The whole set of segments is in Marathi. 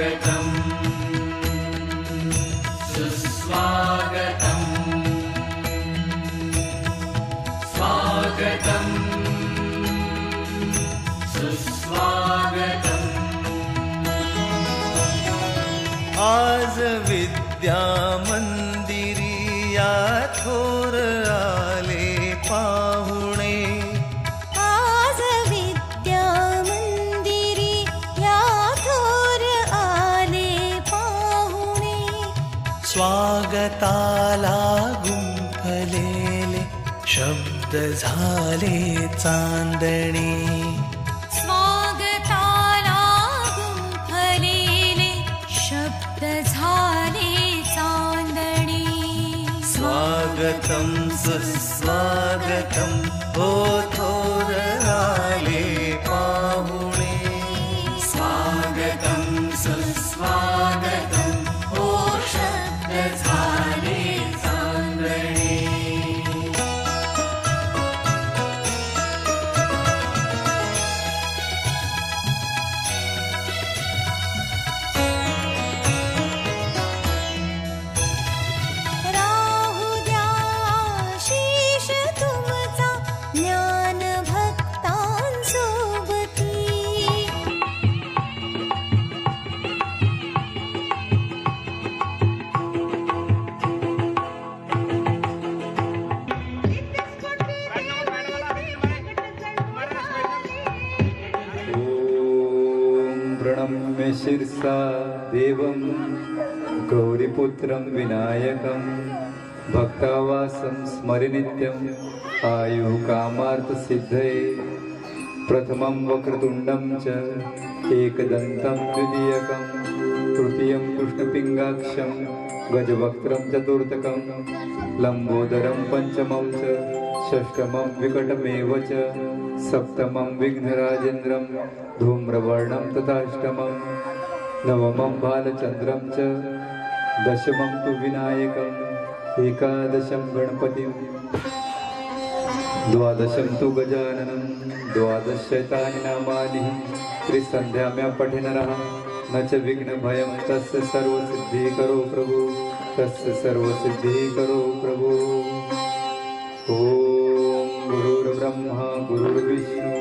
स्वागतम् सुस्वागतम् स्वागतम् सुस्वागतम्। आज विद्या मंदिरी या थोर आले पाहुणे, आज विद्या मंदिरी या थोर आले पाहुणे, स्वागताला गुंफलेले शब्द झाले चांदणे, स्वागताला गुंफलेले शब्द झाले चांदणे। स्वागतं सुस्वागतं हो थोर आले पाहुणे, स्वागतं सुस्वागतं हो शब्द झाले चांदणे। राहू द्या शीश तुमचा ज्ञान भक्तांसोबती, ॐ प्रणम्य शिरसा देवं गौरीपुत्रं विनायकं भक्तावासं स्मरे नित्यम् आयुः कामार्थसिद्धये। प्रथमं वक्रतुण्डं च एकदन्तं द्वितीयकं तृतीयं कृष्णपिङ्गाक्षं गजवक्त्रं चतुर्थकं लम्बोदरं पञ्चमं च षष्ठमं विकटमेव च सप्तमं विघ्नराजेन्द्रं धूम्रवर्णं तथाष्टमं नवमं बालचन्द्रं च दशमं तु विनायकम् एकादशं गणपतिं द्वादशं तु गजाननं द्वादशैतानि नामानि त्रिसन्ध्याम्या पठे नरः न च विघ्नभयं तस्य सर्वसिद्धिकरो प्रभु तस्य सर्वसिद्धिकरो प्रभु। ॐ गुरुर्ब्रह्मा गुरुर्विष्णु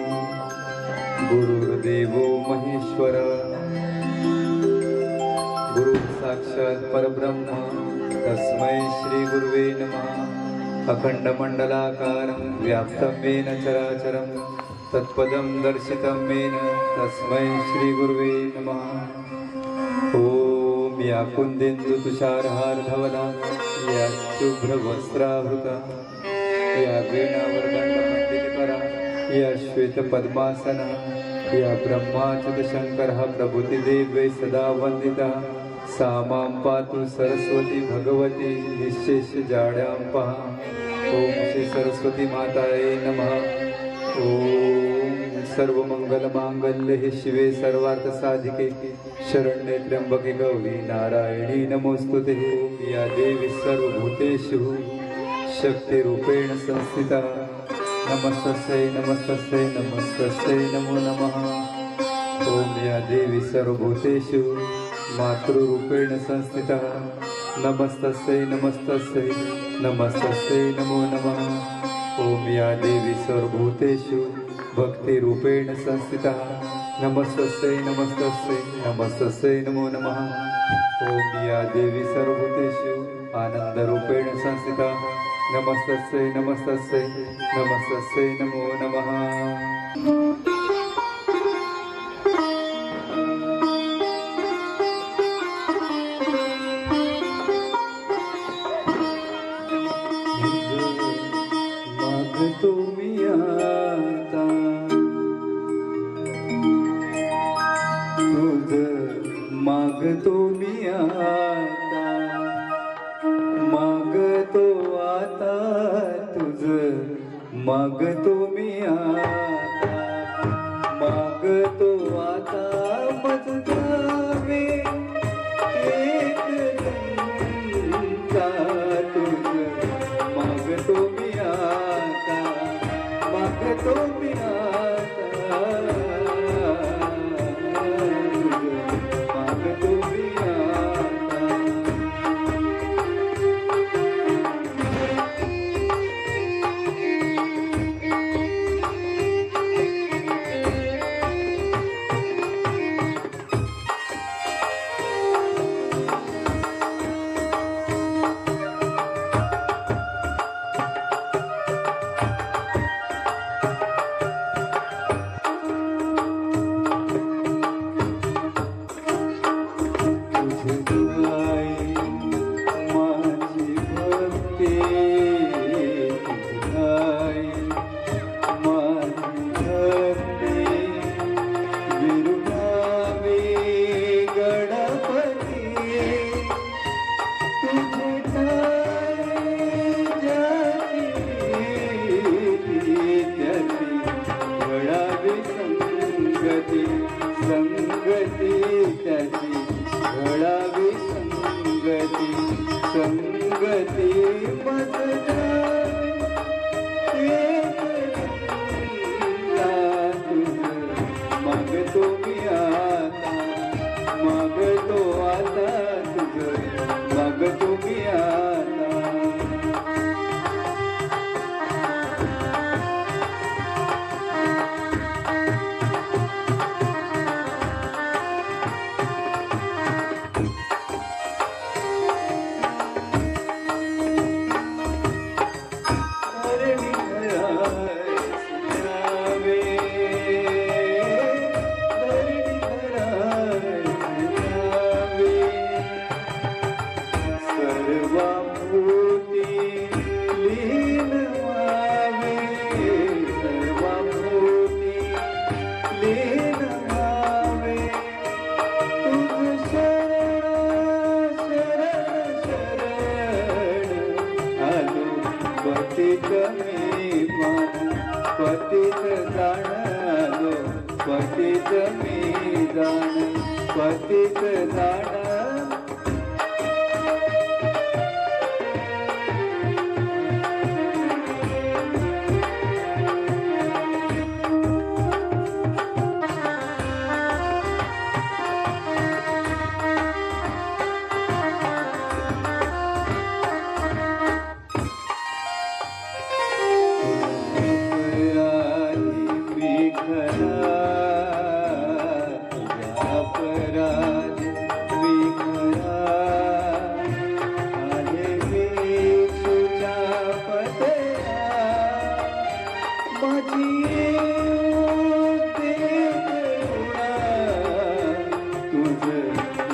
गुरुर्देवो महेश्वर गुरु साक्षात् परब्रह्म तस्मै श्री गुरुवे नमः। अखण्डमण्डलाकारं व्याप्तं येन चराचरं तत्पदं दर्शितं येन तस्मै श्री गुरुवे नमः। ॐ या कुन्देन्दुतुषारहारधवला या शुभ्रवस्त्रावृता या वीणावरदण्डमण्डितकरा या श्वेतपद्मासना या ब्रह्माच्युतशङ्करः प्रभृतिदेवै सदा वन्दिता सा मां पातु सरस्वती भगवती निःशेषजाड्यां पहा। ॐ श्री सरस्वती मातायै नमः। ॐ सर्वमङ्गलमाङ्गल्ये शिवे सर्वार्थसाधिके शरण्ये त्र्यम्बके गौरी नारायणी नमोऽस्तुते। या देवी सर्वभूतेषु शक्तिरूपेण संस्थिता नमस्तस्यै नमस्तस्यै नमस्तस्यै नमो नमः। ॐ या देवी सर्वभूतेषु मातृरूपेण संस्थिता नमस्तस्यै नमस्तस्यै नमस्तस्यै नमो नमः। ॐ या देवी सर्वभूतेषु भक्तिरूपेण संस्थिता नमस्तस्यै नमस्तस्यै नमस्तस्यै नमो नमः। ॐ या देवी सर्वभूतेषु आनन्दरूपेण संस्थिता नमस्तस्यै नमस्तस्यै नमस्तस्यै नमो नमः। मागतो मी आता तुझ मागतो मी आता मागतो आता तुझ मागतो मी आता मागतो आता मज जावे एक तुझ मागतो मी आता मागतो मी आता मागतो घडावी संगती संगती मज मागतो मी आता मागतो आता तुझ मागतो मी आता पतित जाणलो पतित मी जाण पतित जाण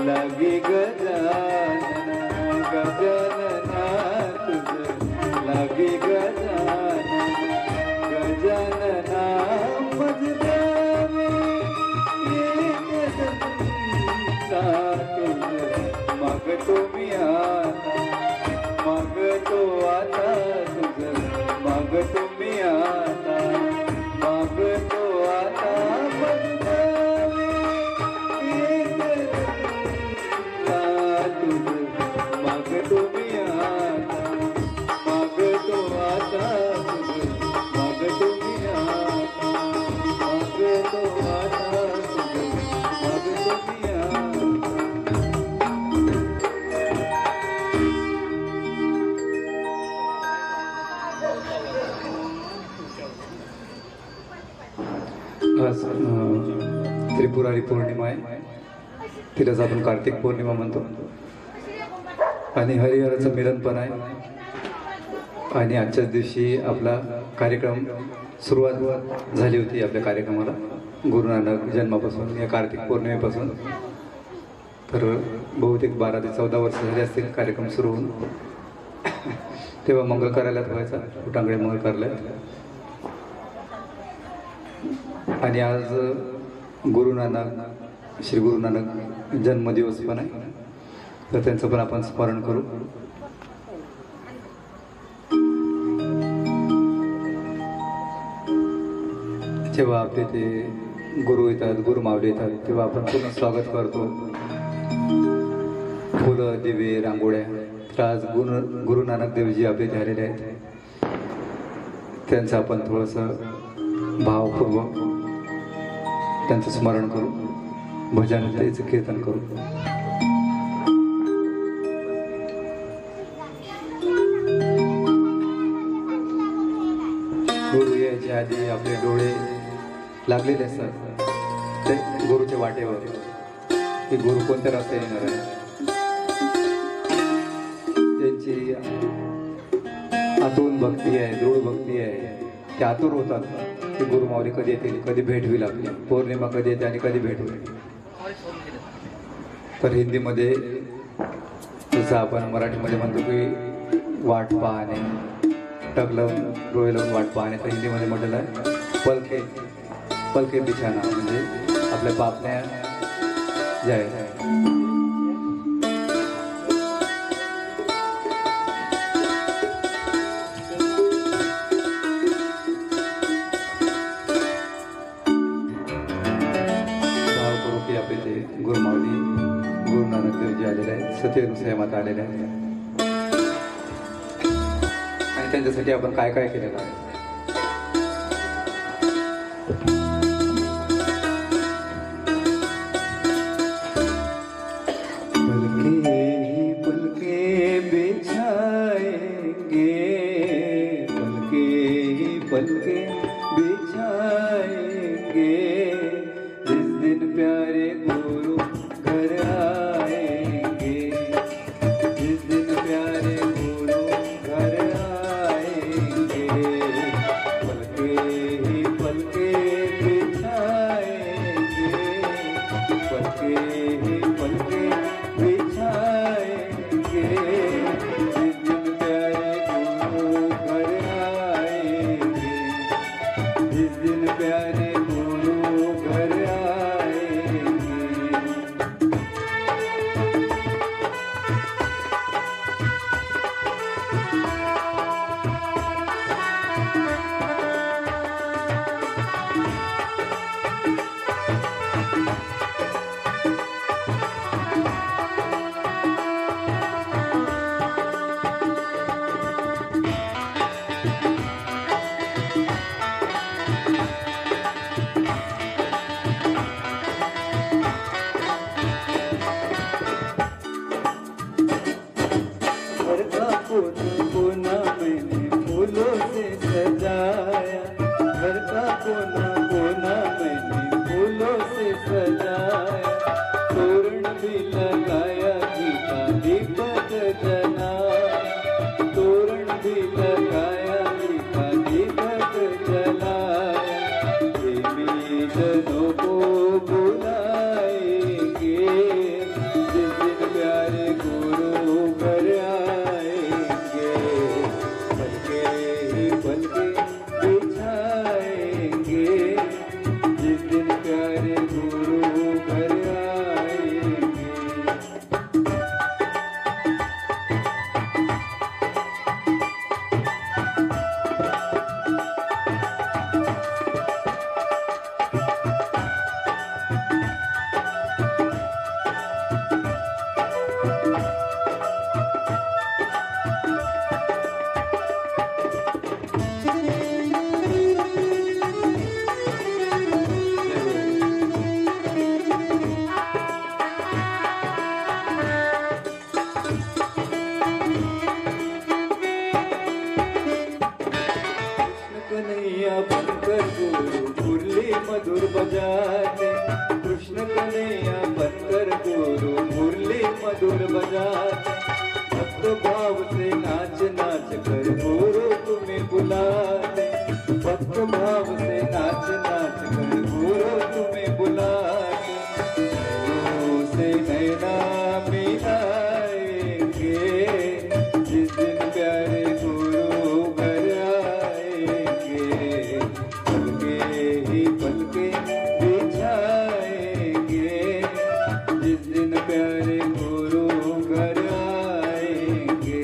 लागी गजानना गजानना तुझ लागी गजानना गजानना मज द्यावे एक दंता तुझ मागतो मी आता मागतो आता तुझ मागतो मी आता मागतो आता मज द्यावे मागतो मी आता मागतो आता तुझ मागतो मी आता मागतो आता तुझ मागतो मी आज त्रिपुरारी पौर्णिमा आहे. तिलाच आपण कार्तिक पौर्णिमा म्हणतो. आणि हरिहराचं मिलन पण आहे. आणि आजच्याच दिवशी आपला कार्यक्रम सुरुवात झाली होती. आपल्या कार्यक्रमाला गुरु नानक जन्मापासून या कार्तिक पौर्णिमेपासून तर बहुतेक 12 ते 14 वर्ष झाले असतील कार्यक्रम सुरू होऊन. तेव्हा मंगल कार्यालयात व्हायचा, उटांगडे मंगल कार्यालयात. आणि आज गुरु नानक श्री गुरु नानक जन्मदिवस पण आहे. तर त्यांचं पण आपण स्मरण करू. जेव्हा आपले ते गुरु येतात, गुरु मावले येतात, तेव्हा आपण पूर्ण स्वागत करतो. फुलं, दिवे, रांगोळ्या. तर आज गुरु नानक देवजी आपले झालेले आहेत. त्यांचं आपण थोडंसं भावपूर्वक त्यांचं स्मरण करू, भजन त्याचं कीर्तन करू. गुरु यायच्या आधी आपले डोळे लागलेले असतात ते गुरुच्या वाटेवर, की गुरु कोणत्या रस्त्याने येणार आहे. त्यांची आतून भक्ती आहे, दृढ भक्ती आहे. ते आतुर होतात की गुरु माऊली कधी येतील, कधी भेट होईल, आपली पौर्णिमा कधी येते आणि कधी भेट होईल. तर हिंदीमध्ये जसं आपण मराठीमध्ये म्हणतो की वाट पाहणे, टक लावून डोळे लावून वाट पाहणे, तर हिंदीमध्ये म्हटलेलं आहे पलके पलके बिछाना, म्हणजे आपल्या पापण्या ज्या आहेत गुरु नानक देवजी आलेले आहेत, सत्यनुसाई माता आलेल्या आहेत आणि त्यांच्यासाठी आपण काय काय केलेलं आहे. पलके बिछाएंगे, पलके बिछाएंगे, जिस दिन प्यारे गुरु घर आएंगे, जिस दिन प्यारे गुरु घर आएंगे, पलके बिछाएंगे, पलके बिछाएंगे, जिस दिन प्यारे गुरु घर आएंगे, जिस दिन प्यारे गुरु घर आएंगे. घर का कोना मैंने फूलों से सजाया, घर का कोना मैंने फूलों से सजाया, तोरण भी लगाया, घी का दीपक जलाया, तोरण भी लगाया, घी का दीपक जलाया, प्रेमी जनों को बुलाएंगे, जिस दिन प्यारे गुरु घर आएंगे, पलके बिछाएंगे, जिस दिन प्यारे गुरु घर आएंगे. कन्हैया बनकर गुरु मुरली मधुर बजाते, कृष्ण कन्हैया बनकर गुरु मुरली मधुर बजाते, भक्त भाव से नाच नाच कर गुरु तुम्हें बुलाते, भक्त भाव से नाच नाच कर गुरु तुम्हें बुलाते, नैनों से नैना मिलाएंगे, जिस दिन प्यारे गुरु घर आएंगे, पलके बिछाएंगे, जिस दिन प्यारे गुरु घर आएंगे.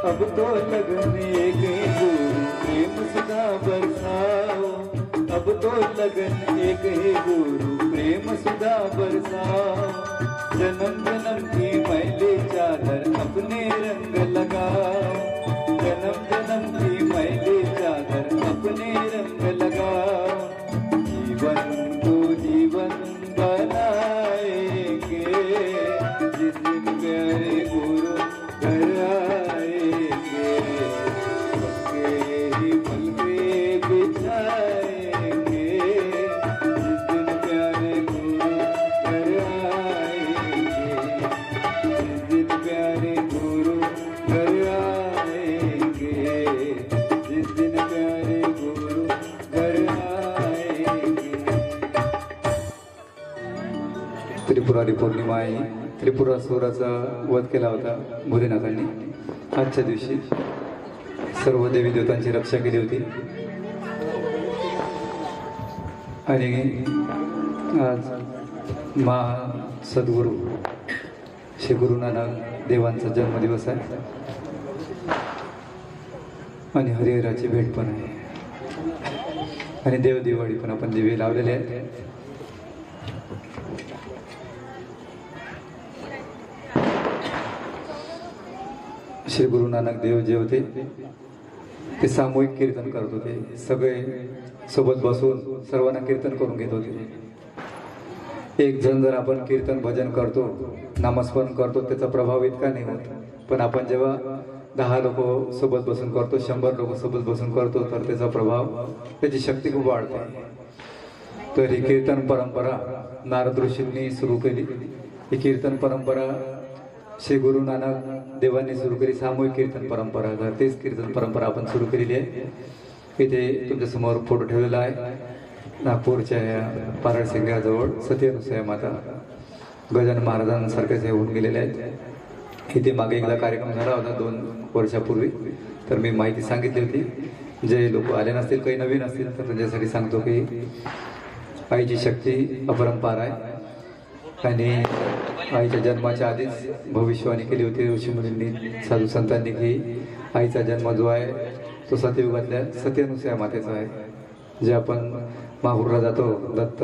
अब तो लगन एक ही गुरु प्रेम सुधा बरसाओ, अब तो लगन एक ही गुरु प्रेम सुधा बरसाओ, जन्म जन्म की मैले चादर अपने रंग लगाओ, जन्म जन्म की मैले चादर अपने रंग लगाओ, जीवन को जीवन बनाएंगे, जिस दिन प्यारे गुरु घर आएंगे, पलके बिछाएंगे, जिस दिन प्यारे गुरु घर आएंगे, जिस दिन प्यारे गुरु घर आएंगे, जिस दिन प्यारे गुरु घर आएंगे. त्रिपुरारी पौर्णिमा आहे. त्रिपुरासुराचा वध केला होता भोलेनाथांनी आजच्या दिवशी सर्व देवी देवतांची रक्षा केली होती आणि आज सद्गुरू श्री गुरु नानक देवांचा जन्मदिवस आहे आणि हरिहराची भेट पण आहे आणि देवदिवाळी पण आपण दिवे लावलेले आहेत. श्री गुरु नानक देव जे होते ते सामूहिक कीर्तन करत होते. सगळे सोबत बसून सर्वांना कीर्तन करून घेत होते. एक जण जर आपण कीर्तन भजन करतो, नामस्मरण करतो, त्याचा प्रभाव इतका नाही होत. पण आपण जेव्हा 10 लोक सोबत बसून करतो, 100 लोक सोबत बसून करतो, तर त्याचा प्रभाव, त्याची शक्ती खूप वाढते. तर ही कीर्तन परंपरा नारद ऋषींनी सुरू केली. ही कीर्तन परंपरा श्री गुरु नानक देवांनी सुरू केली, सामूहिक कीर्तन परंपरा. तर तीच कीर्तन परंपरा आपण सुरू केलेली आहे. इथे तुमच्यासमोर फोटो ठेवलेला आहे. नागपूरच्या या पारळसिंगाजवळ सत्यनुसया माता गजानन महाराजांसारखेच हे होऊन गेलेले आहेत. इथे मागे एकदा कार्यक्रम झाला होता 2 वर्षापूर्वी, तर मी माहिती सांगितली होती. जे लोक आले नसतील, काही नवीन असतील, तर त्यांच्यासाठी सांगतो की आईची शक्ती अपरंपार आहे आणि आईच्या जन्माच्या आधीच भविष्यवाणी केली होती ऋषीमुनींनी, साधू संतांनी, की आईचा जन्म जो आहे तो सत्ययुगातल्या सत्यनुसया मातेचा आहे. जे आपण माहूरला जातो, दत्त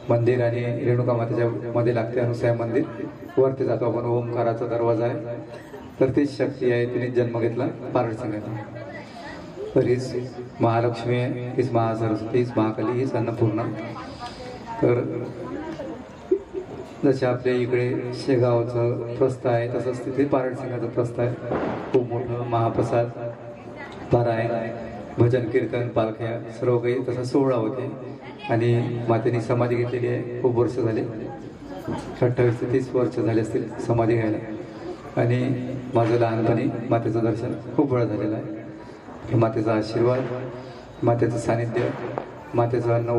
मंदिर आणि रेणुका मातेच्या मध्ये लागते अनुसया मंदिर, वरती जातो आपण, ओंकाराचा दरवाजा आहे. तर तीच शक्ती आहे, तिने जन्म घेतला पारळसिंगाने. तर हीच महालक्ष्मी आहे, हीच महासरस्वती, हीच महाकाली, हीच अन्नपूर्णा. तर जसे आपल्या इकडे शेगावचं प्रस्थ आहे, तसंच तिथे पारळसिंगाचं प्रस्थ आहे. खूप मोठं महाप्रसाद, पारायण, भजन, कीर्तन, पालख्या, सर्व काही तसा सोहळा होते. आणि मातेने समाधी घेतलेली आहे. खूप वर्ष झाले, 28 ते 30 वर्ष झाले असतील समाधी घ्यायला. आणि माझं लहानपणी मातेचं दर्शन खूप वेळा झालेलं आहे. मातेचा आशीर्वाद, मातेचं सानिध्य, मातेचं अन्न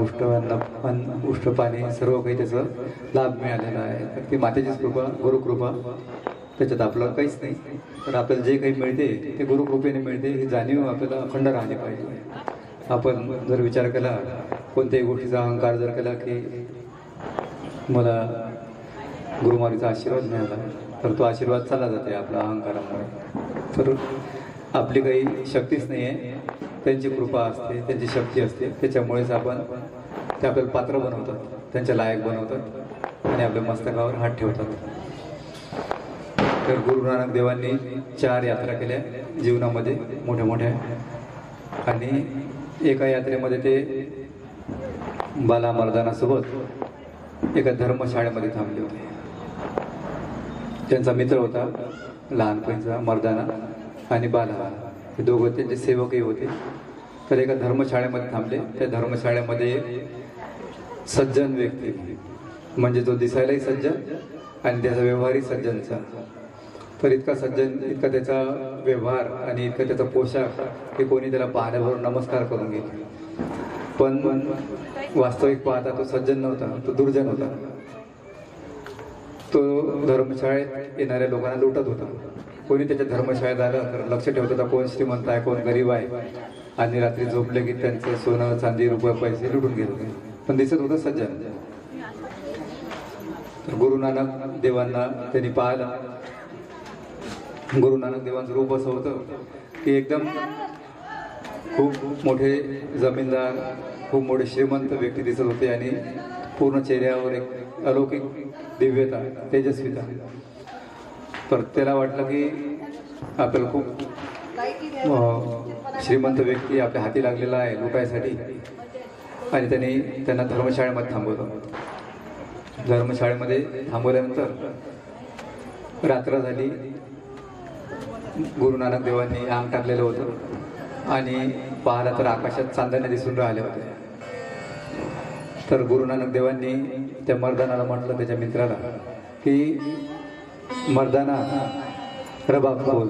उष्ट पाणी, सर्व काही त्याचं लाभ मिळालेला आहे. तर ती मातेचीच कृपा, गुरुकृपा, त्याच्यात आपलं काहीच नाही. तर आपल्याला जे काही मिळते ते गुरुकृपेने मिळते, ही जाणीव आपल्याला अखंड राहिली पाहिजे. आपण जर विचार केला, कोणत्याही गोष्टीचा अहंकार जर केला की मला गुरुमारीचा आशीर्वाद मिळाला, तर तो आशीर्वाद चालला जाते आपल्या अहंकारामुळे. तर आपली काही शक्तीच नाही आहे, त्यांची कृपा असते, त्यांची शक्ती असते. त्याच्यामुळेच आपण ते आपल्याला पात्र बनवतात, त्यांच्या लायक बनवतात आणि आपल्या मस्तकावर हात ठेवतात. तर गुरु नानक देवांनी 4 यात्रा केल्या जीवनामध्ये, मोठ्या मोठ्या. आणि एका यात्रेमध्ये ते बाला मर्दानासोबत एका धर्मशाळेमध्ये थांबले होते. त्यांचा मित्र होता लहानपणीचा, मर्दाना आणि बाला, हे दोघं त्यांचे सेवकही होते. तर एका धर्मशाळेमध्ये थांबले. त्या धर्मशाळेमध्ये सज्जन व्यक्ती, म्हणजे जो दिसायलाही सज्जन आणि त्याचा व्यवहारही सज्जनचा. तर इतका सज्जन, इतका त्याचा व्यवहार आणि इतका त्याचा पोशाख की कोणी त्याला पाहण्याबरोबर नमस्कार करून गेले. पण वास्तविक पाहता तो सज्जन नव्हता, तो दुर्जन होता. तो धर्मशाळेत येणाऱ्या लोकांना लुटत होता. कोणी त्याच्या धर्मशाळेत आलं तर लक्ष ठेवत होता, कोण श्रीमंत आहे, कोण गरीब आहे. आणि रात्री झोपले की त्यांचं सोनं, चांदी, रुपये, पैसे लुटून घेत होते. पण दिसत होतं सज्जन. गुरु नानक देवांना त्यांनी पाहिलं. गुरु नानक देवांचं रूप असं होतं की एकदम खूप मोठे जमीनदार, खूप मोठे श्रीमंत व्यक्ती दिसत होते. आणि पूर्ण चेहऱ्यावर एक अलौकिक दिव्यता, तेजस्विता. तर त्याला वाटलं की आपल्याला खूप श्रीमंत व्यक्ती आपल्या हाती लागलेला आहे लुटायसाठी. आणि त्यांना धर्मशाळेमध्ये थांबवलं. धर्मशाळेमध्ये थांबवल्यानंतर रात्र झाली. गुरु नानक देवांनी अंग टाकलेलं होतं आणि पाहिला तर आकाशात चांदण्या दिसून राहिल्या होत्या. तर गुरु नानक देवांनी त्या मर्दानाला म्हटलं, त्याच्या मित्राला, की मर्दाना, रबाब बोल.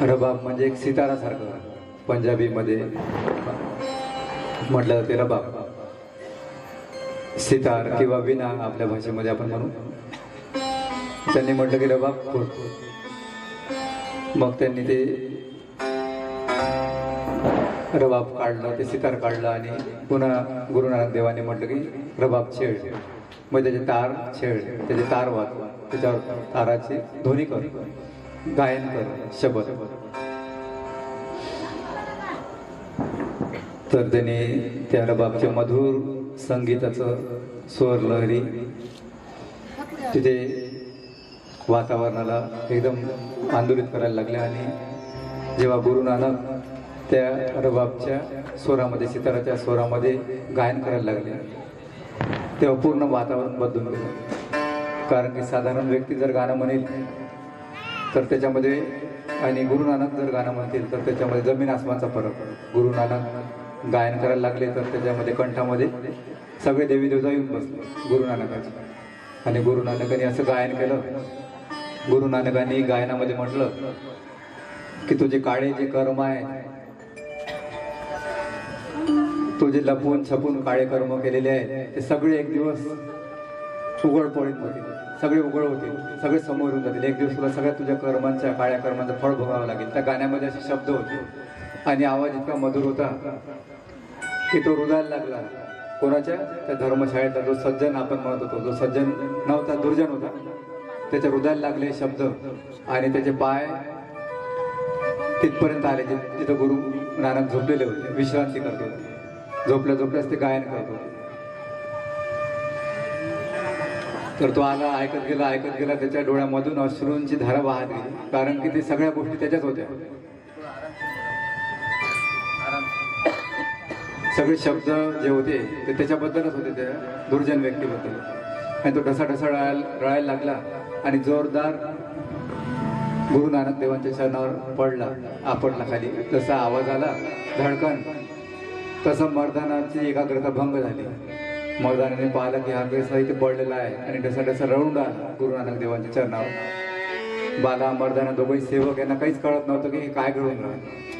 रबाब म्हणजे एक सितारासारखं, पंजाबीमध्ये म्हटलं जाते रबाब. सितार किंवा विना आपल्या भाषेमध्ये आपण म्हणू. त्यांनी म्हटलं की रबाब बोल. मग त्यांनी ते रबाब काढलं, ते सितार काढलं आणि पुन्हा गुरु नानक देवाने म्हटलं की रबाब छेड, मग त्याचे तार छेड, त्याचे तार वाजव, त्याच्यावर ताराची ध्वनी कर, गायन कर, शब्द. तर त्याने त्या रबाबच्या मधुर संगीताचं स्वर लहरी तिथे वातावरणाला एकदम आंदोलित करायला लागले. आणि जेव्हा गुरु नानक त्या रबाबच्या स्वरामध्ये, सिताराच्या स्वरामध्ये गायन करायला लागले, तेव्हा पूर्ण वातावरण बदलून गेलं. कारण की साधारण व्यक्ती जर गाणं म्हणेल तर त्याच्यामध्ये, आणि गुरु नानक जर गाणं म्हणतील तर त्याच्यामध्ये जमीन आसमानचा फरक. गुरु नानक गायन करायला लागले तर त्याच्यामध्ये कंठामध्ये सगळे देवी देवता येऊन बसले गुरु नानकाचे. आणि गुरु नानकांनी असं गायन केलं. गुरु नानकांनी गायनामध्ये म्हटलं की तुझे काळे जे कर्म आहे, तुझे लपून छपून काळे कर्म केलेले आहे, ते सगळे एक दिवस उघड पडत होते, सगळे उघड होते, सगळे समोर येऊन जातील. एक दिवस तुला सगळ्या तुझ्या कर्मांच्या, काळ्या कर्मांचं फळ भोगावं लागेल. त्या गाण्यामध्ये असे शब्द होते आणि आवाज इतका मधुर होता की तो हृदयाला लागला. कोणाच्या? त्या धर्मशाळेतला जो सज्जन आपण म्हणत होतो, जो सज्जन नव्हता, दुर्जन होता, त्याच्या हृदयाला लागले शब्द. आणि त्याचे पाय तिथपर्यंत आले जिथं गुरु नानक झोपलेले होते, विश्रांती करत होते. झोपल्या झोपल्याच ते गायन करत होते. तर तो आला, ऐकत गेला, त्याच्या डोळ्यामधून अश्रूंची धारा वाहत गेली. कारण की ते सगळ्या गोष्टी त्याच्याच होत्या. सगळे शब्द जे होते ते त्याच्याबद्दलच होते, त्या दुर्जन व्यक्तीबद्दल. आणि तो ढसाढसा रळायला लागला आणि जोरदार गुरु नानक देवांच्या चरणावर पडला, आपटला खाली. तसा आवाज आला, धडकन, तसं मर्दानाची एकाग्रता भंग झाली. मर्दानाने पाहिलं की हा कैसा इथे पडलेला आहे आणि ढसाढसा रळून आला गुरु नानक देवांच्या चरणावर. बाला मर्दाना दोघंही सेवक, यांना काहीच कळत नव्हतं की काय घडून राहिलं.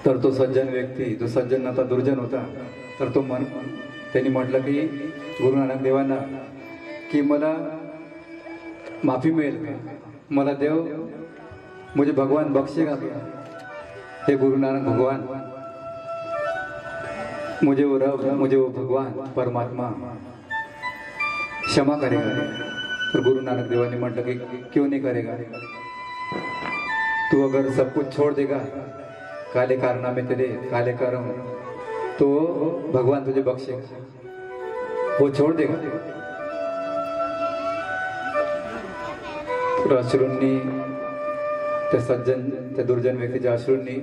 तर तो सज्जन व्यक्ती, जो सज्जन नव्हता, दुर्जन होता, तर तो त्यांनी म्हटलं की गुरु नानक देवांना की मला माफी मिळेल का, मला देव मुझे भगवान बख्शेगा क्या? हे गुरु नानक भगवान, मुझे वो रब, मुझे वो भगवान परमात्मा क्षमा करेगा? तर गुरु नानक देवांनी म्हटलं की क्यों नहीं करेगा, तू अगर सब कुछ छोड़ देगा, काले कारनामे तेरे, काले कर्म, तो भगवान तुझे बख्शेगा, वो छोड़ देगा. तर अश्रूंनी, त्या सज्जन, त्या दुर्जन व्यक्तीच्या अश्रूंनी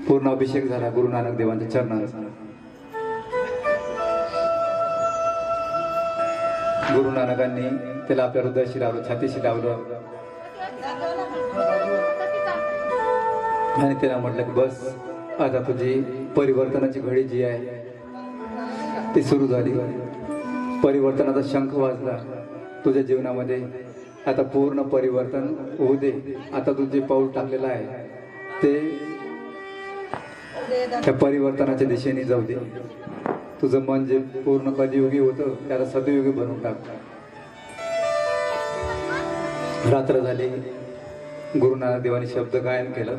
पूर्ण अभिषेक झाला गुरु नानक देवांच्या चरणांचा. गुरु नानकांनी त्याला आपल्या हृदयाशी लावलं, छातीशी लावलं आणि त्याला म्हटलं की बस, आता तुझी परिवर्तनाची घडी जी आहे ती सुरू झाली. परिवर्तनाचा शंख वाजला तुझ्या जीवनामध्ये. आता पूर्ण परिवर्तन होऊ दे. आता तू जे पाऊल टाकलेलं आहे ते त्या परिवर्तनाच्या दिशेने जाऊ दे. तुझं मन जे पूर्ण कलियुगी होतं त्याला सदयुगी बनवून टाक. रात्र झाली. गुरु नानक देवानी शब्द गायन केलं.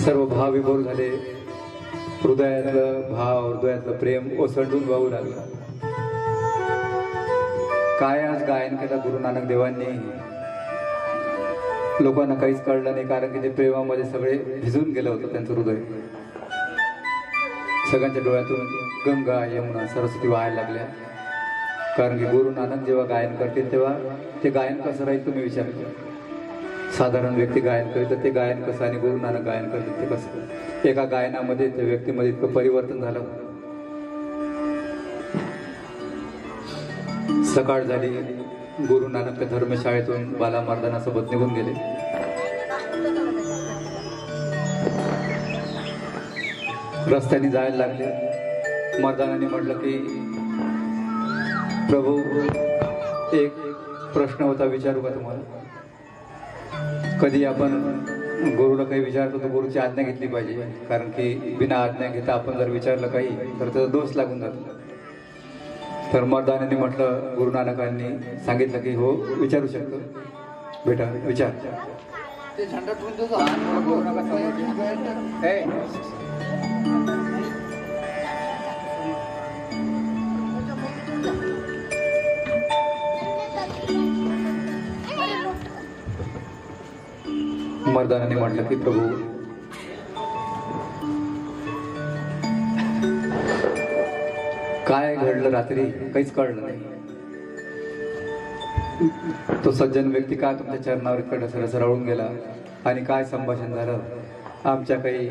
सर्व भाव विभोर झाले. हृदयातलं भाव, हृदयातलं प्रेम ओसंडून वाहू लागलं. काय आज गायन केलं गुरु नानक देवांनी, लोकांना काहीच कळलं नाही. कारण की ते प्रेमामध्ये सगळे भिजून गेलं होतं त्यांचं हृदय. सगळ्यांच्या डोळ्यातून गंगा, यमुना, सरस्वती वाहायला लागल्या. कारण की गुरु नानक जेव्हा गायन करतील तेव्हा ते गायन कसं राहील तुम्ही विचार करा. साधारण व्यक्ती गायन करीत तर ते गायन कसं, आणि गुरु नानक गायन करतील ते कसं. एका गायनामध्ये त्या व्यक्तीमध्ये इतकं परिवर्तन झालं. सकाळ झाली. गुरु नानक त्या धर्मशाळेतून बाला मर्दानासोबत निघून गेले. रस्त्याने जायला लागले. मर्दानाने म्हटलं की प्रभू, एक प्रश्न होता, विचारू का तुम्हाला? कधी आपण गुरुला काही विचारतो तर गुरुची आज्ञा घेतली पाहिजे. कारण की बिना आज्ञा घेता आपण जर विचारलं काही तर त्याचा दोष लागून जातो. तर मर्दानाने म्हटलं, गुरु नानकांनी सांगितलं की हो विचारू शकतो बेटा, विचार. मर्दानाने म्हटलं की प्रभू, काय घडलं रात्री काहीच कळलं नाही. तो सज्जन व्यक्ती काय तुमच्या चरणावर इकडं सरसरावून गेला आणि काय संभाषण झालं आमच्या काही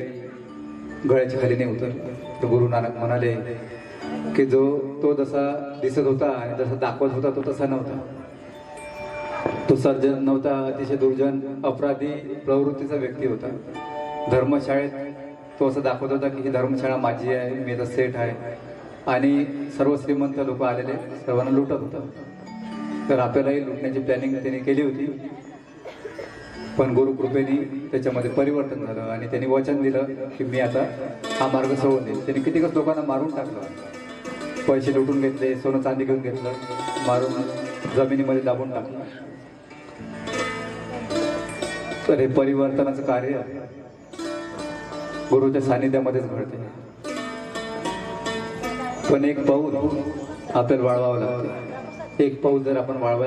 गळ्याच्या खाली नाही उतरलं. तर गुरु नानक म्हणाले की तो जसा दिसत होता आणि जसा दाखवत होता तो तसा नव्हता. तो सज्जन नव्हता, अतिशय दुर्जन अपराधी प्रवृत्तीचा व्यक्ती होता. धर्मशाळेत तो असं दाखवत होता की ही धर्मशाळा माझी आहे, मी याचा सेठ आहे आणि सर्व श्रीमंत लोक आलेले सर्वांना लुटत होता. तर आपल्यालाही लुटण्याची प्लॅनिंग त्याने केली होती. पण गुरुकृपेने त्याच्यामध्ये परिवर्तन झालं आणि त्यांनी वचन दिलं की मी आता हा मार्ग सोडून देईन. त्यांनी कितीकच लोकांना मारून टाकलं, पैसे लुटून घेतले, सोनं चांदी घेऊन घेतलं, मारून जमिनीमध्ये दाबून टाकलं. तर हे परिवर्तनाचं कार्य गुरुच्या सानिध्यामध्येच घडते. पण एक पाऊल आपल्याला वाळवावं लागतं. एक पाऊल जर आपण वाळवायला